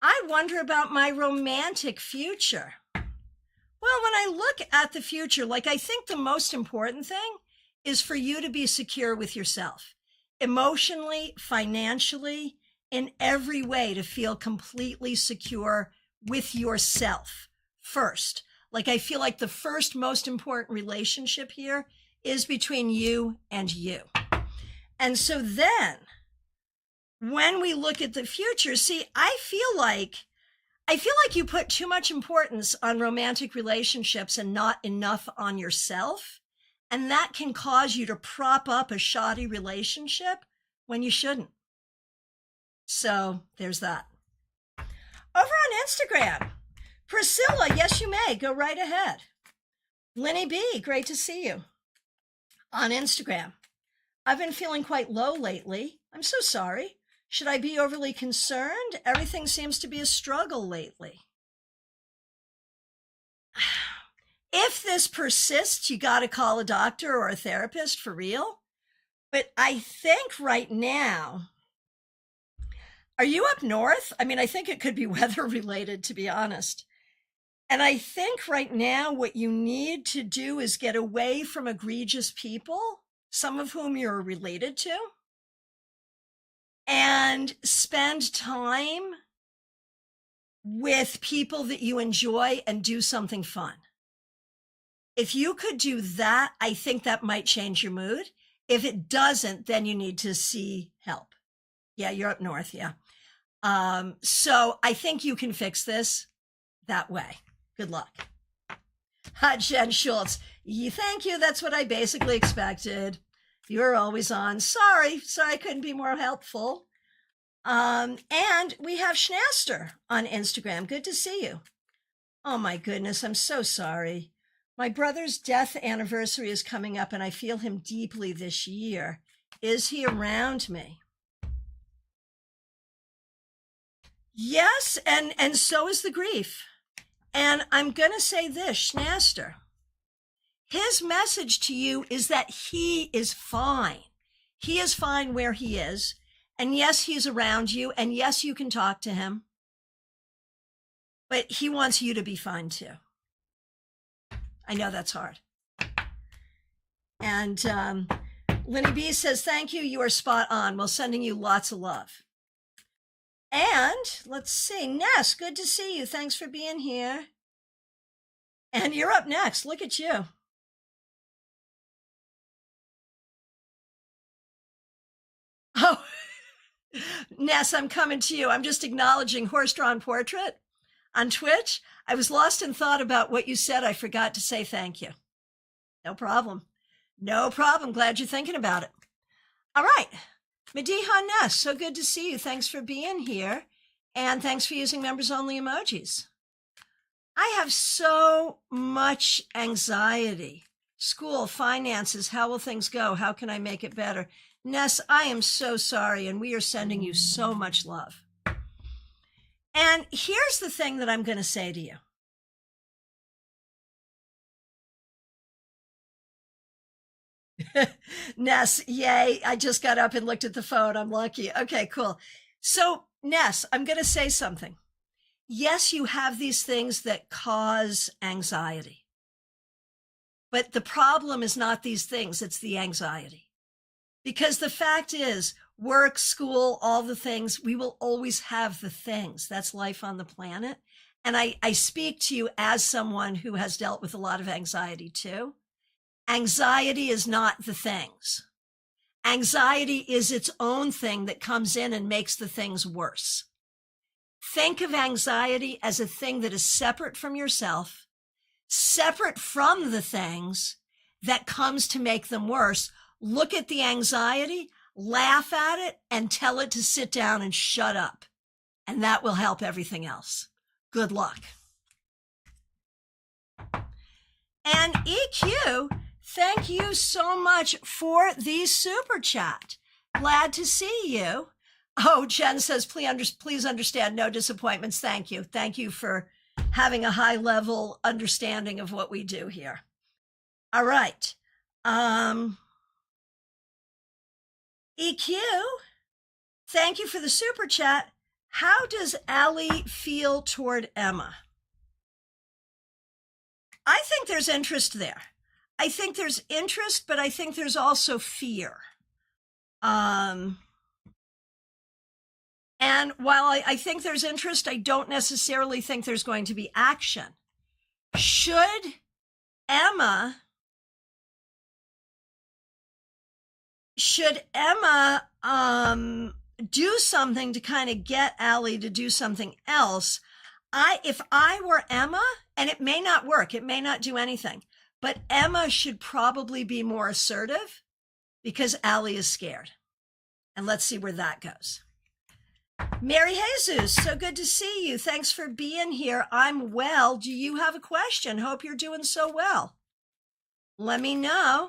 I wonder about my romantic future. Well, when I look at the future, I think the most important thing is for you to be secure with yourself, emotionally, financially, in every way, to feel completely secure with yourself first. I feel like the first most important relationship here is between you and you. And so then, when we look at the future, see, I feel like you put too much importance on romantic relationships and not enough on yourself. And that can cause you to prop up a shoddy relationship when you shouldn't. So there's that. Over on Instagram, Priscilla, yes, you may. Go right ahead. Lenny B, great to see you. On Instagram, I've been feeling quite low lately. I'm so sorry. Should I be overly concerned? Everything seems to be a struggle lately. If this persists, you got to call a doctor or a therapist for real. But I think right now, are you up north? I mean, I think it could be weather related, to be honest. And I think right now what you need to do is get away from egregious people, some of whom you're related to, and spend time with people that you enjoy and do something fun. If you could do that, I think that might change your mood. If it doesn't, then you need to see help. Yeah, you're up north. Yeah. So I think you can fix this that way. Good luck. Jen Schultz, thank you. That's what I basically expected. You're always on. Sorry I couldn't be more helpful. And we have Schnaster on Instagram. Good to see you. Oh my goodness, I'm so sorry. My brother's death anniversary is coming up and I feel him deeply this year. Is he around me? Yes, and so is the grief. And I'm going to say this, Schnaster. His message to you is that he is fine. He is fine where he is. And yes, he's around you. And yes, you can talk to him. But he wants you to be fine too. I know that's hard. And Lenny B says, thank you. You are spot on. We're sending you lots of love. And let's see, Ness, good to see you. Thanks for being here. And you're up next. Look at you. Oh, Ness, I'm coming to you. I'm just acknowledging Horse-Drawn Portrait on Twitch. I was lost in thought about what you said. I forgot to say thank you. No problem. No problem. Glad you're thinking about it. All right. Mediha Ness, so good to see you. Thanks for being here. And thanks for using members-only emojis. I have so much anxiety. School, finances, how will things go? How can I make it better? Ness, I am so sorry, and we are sending you so much love. And here's the thing that I'm going to say to you. Ness, yay. I just got up and looked at the phone. I'm lucky. Okay, cool. So, Ness, I'm going to say something. Yes, you have these things that cause anxiety. But the problem is not these things, it's the anxiety. Because the fact is, work, school, all the things, we will always have the things. That's life on the planet. And I speak to you as someone who has dealt with a lot of anxiety too. Anxiety is not the things. Anxiety is its own thing that comes in and makes the things worse. Think of anxiety as a thing that is separate from yourself, separate from the things that comes to make them worse. Look at the anxiety, laugh at it, and tell it to sit down and shut up. And that will help everything else. Good luck. And EQ, thank you so much for the super chat. Glad to see you. Oh, Jen says, please understand, no disappointments. Thank you. Thank you for having a high level understanding of what we do here. All right. EQ, thank you for the super chat. How does Allie feel toward Emma? I think there's interest there. I think there's interest, but I think there's also fear. And while I think there's interest, I don't necessarily think there's going to be action. Should Emma do something to kind of get Allie to do something else? If I were Emma, and it may not work, it may not do anything, but Emma should probably be more assertive because Allie is scared. And let's see where that goes. Mary Jesus, so good to see you. Thanks for being here. I'm well. Do you have a question? Hope you're doing so well. Let me know.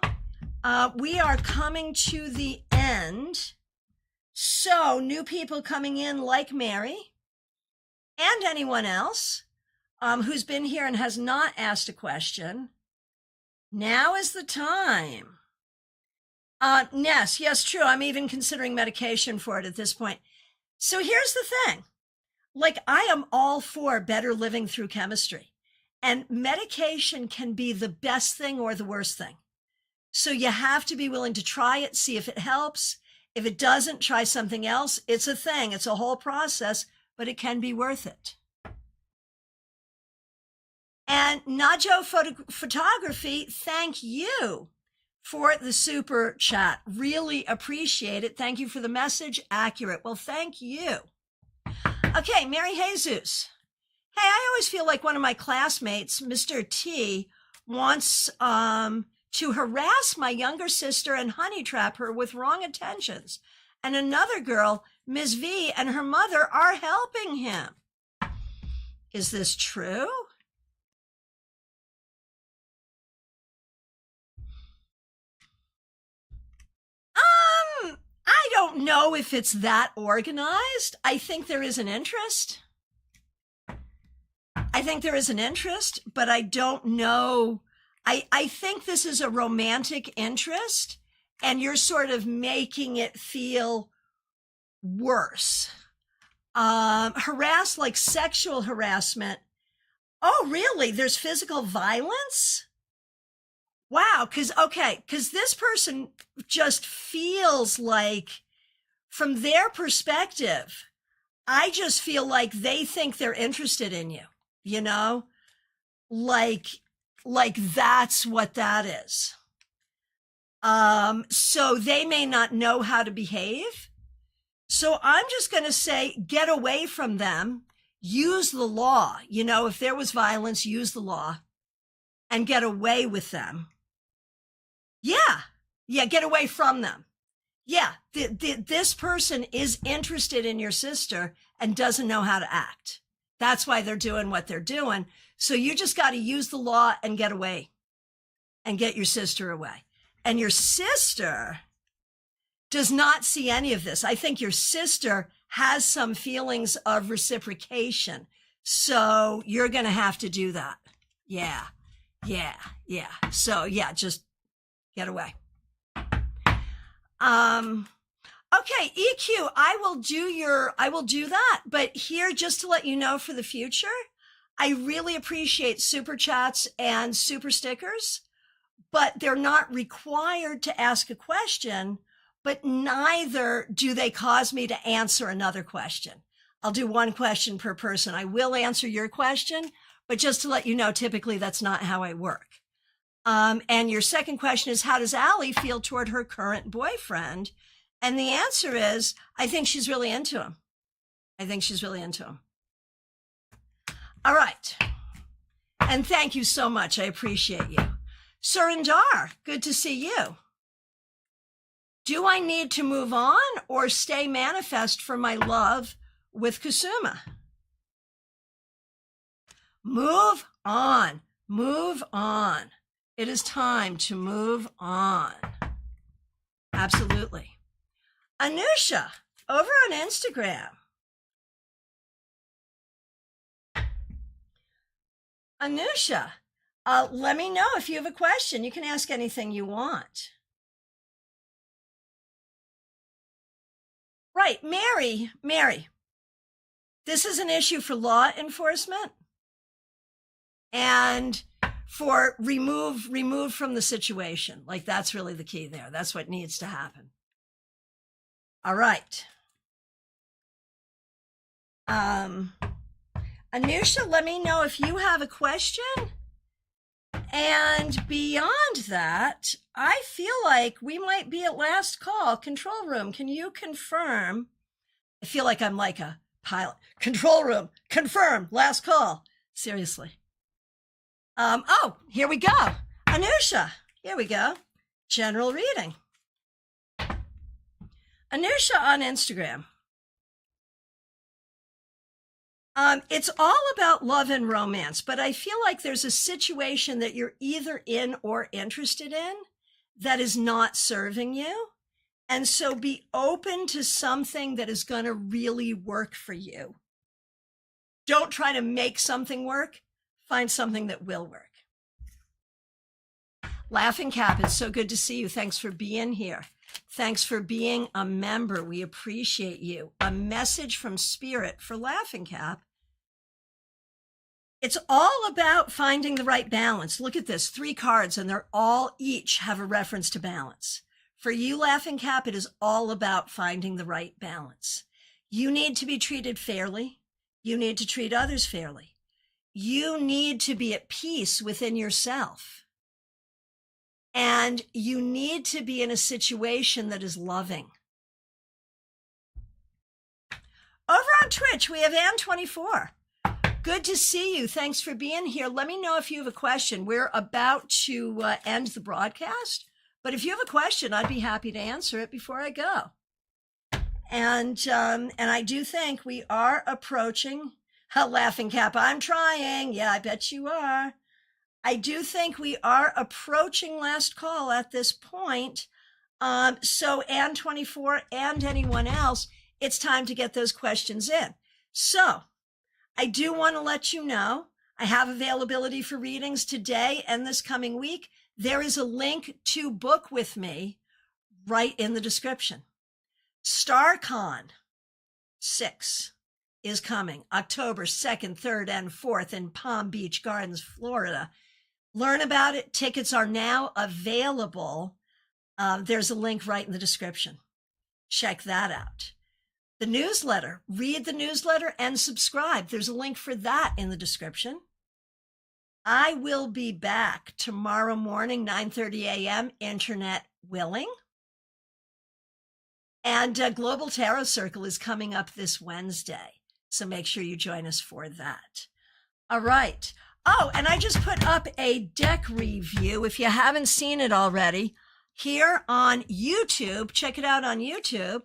We are coming to the end. So new people coming in like Mary and anyone else who's been here and has not asked a question. Now is the time. Yes, true. I'm even considering medication for it at this point. So here's the thing. Like, I am all for better living through chemistry. And medication can be the best thing or the worst thing. So you have to be willing to try it, see if it helps. If it doesn't, try something else. It's a thing. It's a whole process, but it can be worth it. And Najo Photography, thank you for the super chat. Really appreciate it. Thank you for the message. Accurate. Well, thank you. Okay, Mary Jesus. Hey, I always feel like one of my classmates, Mr. T, wants to harass my younger sister and honey trap her with wrong intentions. And another girl, Ms. V, and her mother are helping him. Is this true? I don't know if it's that organized. I think there is an interest. But I don't know. I think this is a romantic interest, and you're sort of making it feel worse. Harass, like sexual harassment. Oh, really? There's physical violence? Wow. Because this person just feels like, from their perspective, I just feel like they think they're interested in you, you know? Like that's what that is. So they may not know how to behave. So I'm just going to say, get away from them, use the law. You know, if there was violence, use the law and get away with them. Yeah, get away from them. Yeah, this person is interested in your sister and doesn't know how to act. That's why they're doing what they're doing. So you just got to use the law and get away and get your sister away. And your sister does not see any of this. I think your sister has some feelings of reciprocation. So you're going to have to do that. Yeah. So yeah, just get away. Okay, EQ, I will do that. But here, just to let you know for the future, I really appreciate super chats and super stickers, but they're not required to ask a question, but neither do they cause me to answer another question. I'll do one question per person. I will answer your question, but just to let you know, typically that's not how I work. And your second question is, how does Allie feel toward her current boyfriend? And the answer is, I think she's really into him. All right. And thank you so much. I appreciate you. Surinder, good to see you. Do I need to move on or stay manifest for my love with Kusuma? Move on. It is time to move on. Absolutely. Anusha, over on Instagram. Anusha, let me know if you have a question. You can ask anything you want. Right, Mary, this is an issue for law enforcement and for remove from the situation. Like, that's really the key there. That's what needs to happen. All right. Anusha, let me know if you have a question. And beyond that, I feel like we might be at last call. Control room, can you confirm? I feel like I'm like a pilot. Control room, confirm, last call. Seriously. Oh, here we go. Anusha, here we go. General reading. Anusha on Instagram. It's all about love and romance, but I feel like there's a situation that you're either in or interested in that is not serving you. And so be open to something that is going to really work for you. Don't try to make something work. Find something that will work. Laughing Cap, it's so good to see you. Thanks for being here. Thanks for being a member. We appreciate you. A message from Spirit for Laughing Cap. It's all about finding the right balance. Look at this, 3 cards, and they're all each have a reference to balance. For you, Laughing Cap, it is all about finding the right balance. You need to be treated fairly. You need to treat others fairly. You need to be at peace within yourself. And you need to be in a situation that is loving. Over on Twitch, we have Ann24. Good to see you. Thanks for being here. Let me know if you have a question. We're about to end the broadcast, but if you have a question, I'd be happy to answer it before I go. And I do think we are approaching Laughing Cap. I'm trying. Yeah, I bet you are. I do think we are approaching last call at this point. So Ann24 and anyone else, it's time to get those questions in. So I do want to let you know, I have availability for readings today and this coming week. There is a link to book with me right in the description. StaarCon 6 is coming October 2nd, 3rd, and 4th in Palm Beach Gardens, Florida. Learn about it. Tickets are now available. There's a link right in the description. Check that out. The newsletter, read the newsletter and subscribe. There's a link for that in the description. I will be back tomorrow morning, 9:30 a.m., internet willing. And Global Tarot Circle is coming up this Wednesday. So make sure you join us for that. All right. Oh, and I just put up a deck review. If you haven't seen it already, here on YouTube, check it out on YouTube,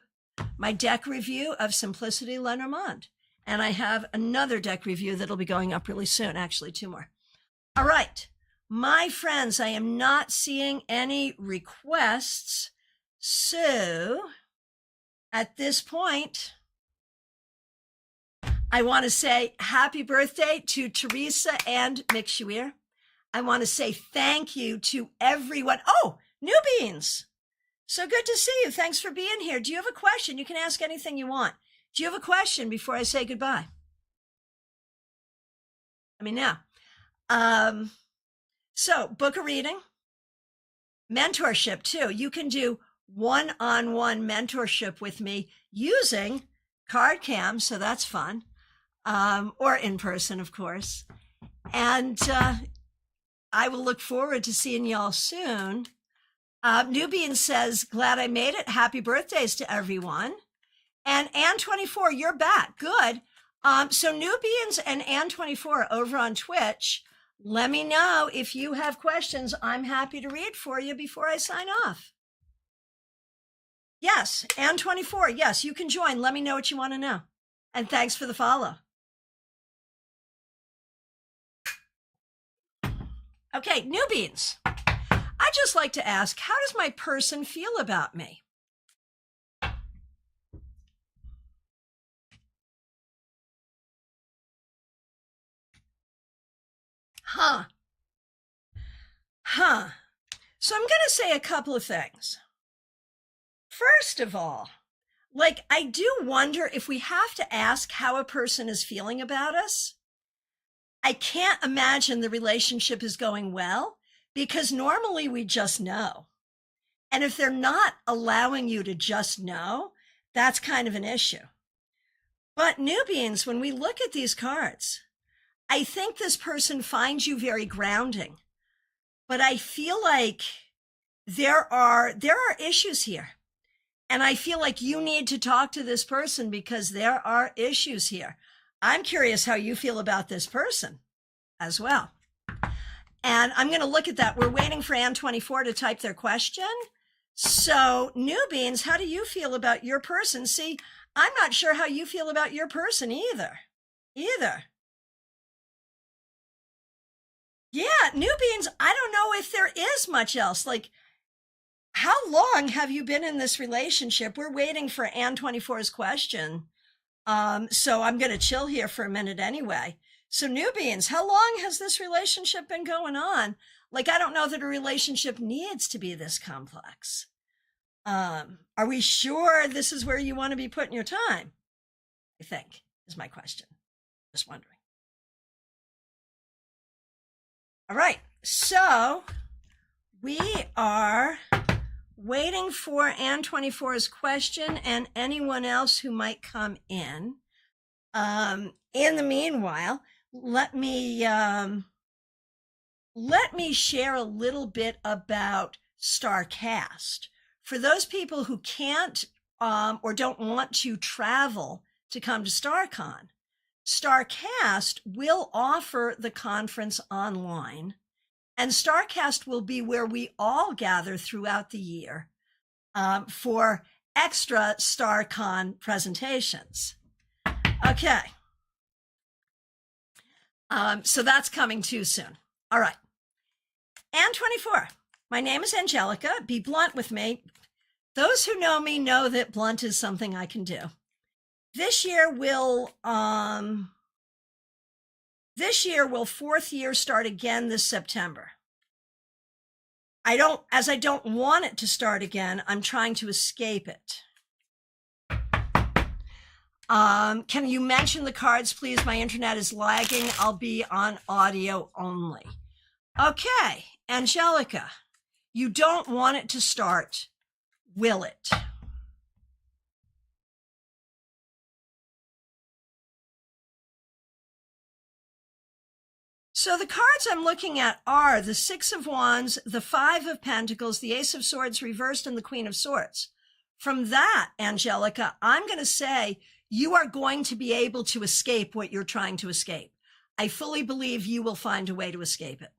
my deck review of Simplicity Lenormand. And I have another deck review that'll be going up really soon, actually 2 more. All right, my friends, I am not seeing any requests. So at this point, I want to say happy birthday to Teresa and Mikshuir. I want to say thank you to everyone. Oh, New Beans. So good to see you. Thanks for being here. Do you have a question? You can ask anything you want. Do you have a question before I say goodbye? Let me know. So book a reading. Mentorship too. You can do one-on-one mentorship with me using card cam. So that's fun. Or in person, of course. And I will look forward to seeing y'all soon. Nubian says, glad I made it. Happy birthdays to everyone. And Ann24, you're back. Good. So Nubians and Ann24 over on Twitch, let me know if you have questions. I'm happy to read for you before I sign off. Yes, Ann24, yes, you can join. Let me know what you want to know. And thanks for the follow. Okay, New Beans. I'd just like to ask, how does my person feel about me? So I'm going to say a couple of things. First of all, I do wonder if we have to ask how a person is feeling about us. I can't imagine the relationship is going well because normally we just know. And if they're not allowing you to just know, that's kind of an issue. But Nubians, when we look at these cards, I think this person finds you very grounding. But I feel like there are issues here. And I feel like you need to talk to this person because there are issues here. I'm curious how you feel about this person as well. And I'm going to look at that. We're waiting for Ann24 to type their question. So, Nubians, how do you feel about your person? See, I'm not sure how you feel about your person either. Yeah, Nubians, I don't know if there is much else. How long have you been in this relationship? We're waiting for Ann24's question. So I'm going to chill here for a minute anyway. So Nubians, how long has this relationship been going on? I don't know that a relationship needs to be this complex. Are we sure this is where you want to be putting your time? I think is my question. Just wondering. All right. So we are waiting for Ann24's question and anyone else who might come in. In the meanwhile, let me share a little bit about StaarCast. For those people who can't or don't want to travel to come to StaarCon. StaarCast will offer the conference online, and StaarCast will be where we all gather throughout the year for extra StaarCon presentations. Okay. So that's coming too soon. All right. And 24. My name is Angelica. Be blunt with me. Those who know me know that blunt is something I can do. This year will fourth year start again this September. I don't want it to start again, I'm trying to escape it. Can you mention the cards, please? My internet is lagging. I'll be on audio only. Okay, Angelica, you don't want it to start, will it? So the cards I'm looking at are the Six of Wands, the Five of Pentacles, the Ace of Swords reversed, and the Queen of Swords. From that, Angelica, I'm going to say you are going to be able to escape what you're trying to escape. I fully believe you will find a way to escape it.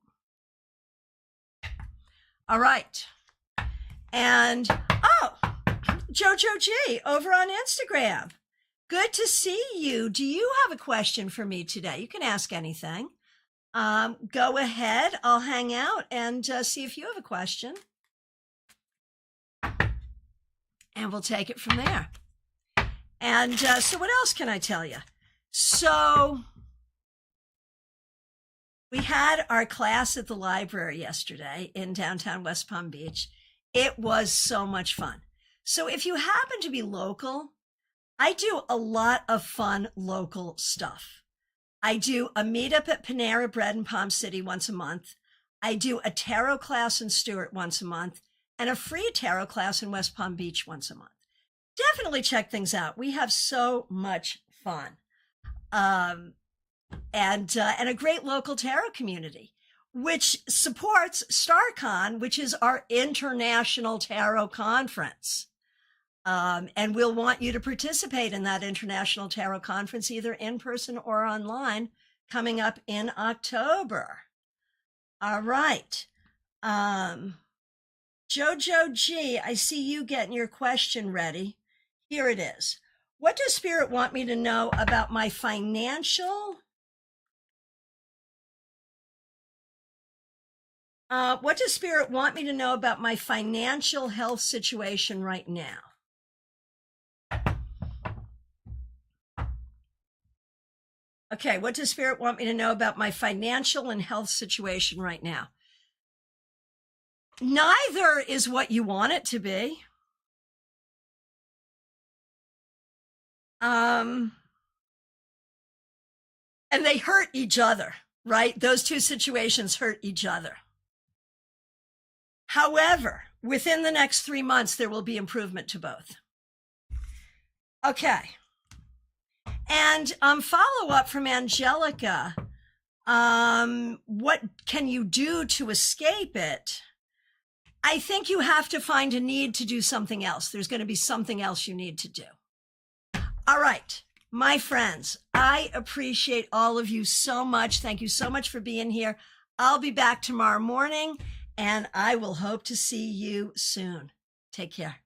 All right. And, Jojo G over on Instagram. Good to see you. Do you have a question for me today? You can ask anything. Go ahead. I'll hang out and see if you have a question. And we'll take it from there. And so what else can I tell you? So we had our class at the library yesterday in downtown West Palm Beach. It was so much fun. So if you happen to be local, I do a lot of fun local stuff. I do a meetup at Panera Bread in Palm City once a month. I do a tarot class in Stewart once a month and a free tarot class in West Palm Beach once a month. Definitely check things out. We have so much fun. And a great local tarot community, which supports StaarCon, which is our international tarot conference. And we'll want you to participate in that international tarot conference, either in person or online, coming up in October. All right. Jojo G, I see you getting your question ready. Here it is. What does Spirit want me to know about my financial? What does Spirit want me to know about my financial health situation right now? Okay, what does Spirit want me to know about my financial and health situation right now? Neither is what you want it to be. And they hurt each other, right? Those two situations hurt each other. However, within the next 3 months, there will be improvement to both. Okay. And follow up from Angelica. What can you do to escape it? I think you have to find a need to do something else. There's going to be something else you need to do. All right, my friends, I appreciate all of you so much. Thank you so much for being here. I'll be back tomorrow morning, and I will hope to see you soon. Take care.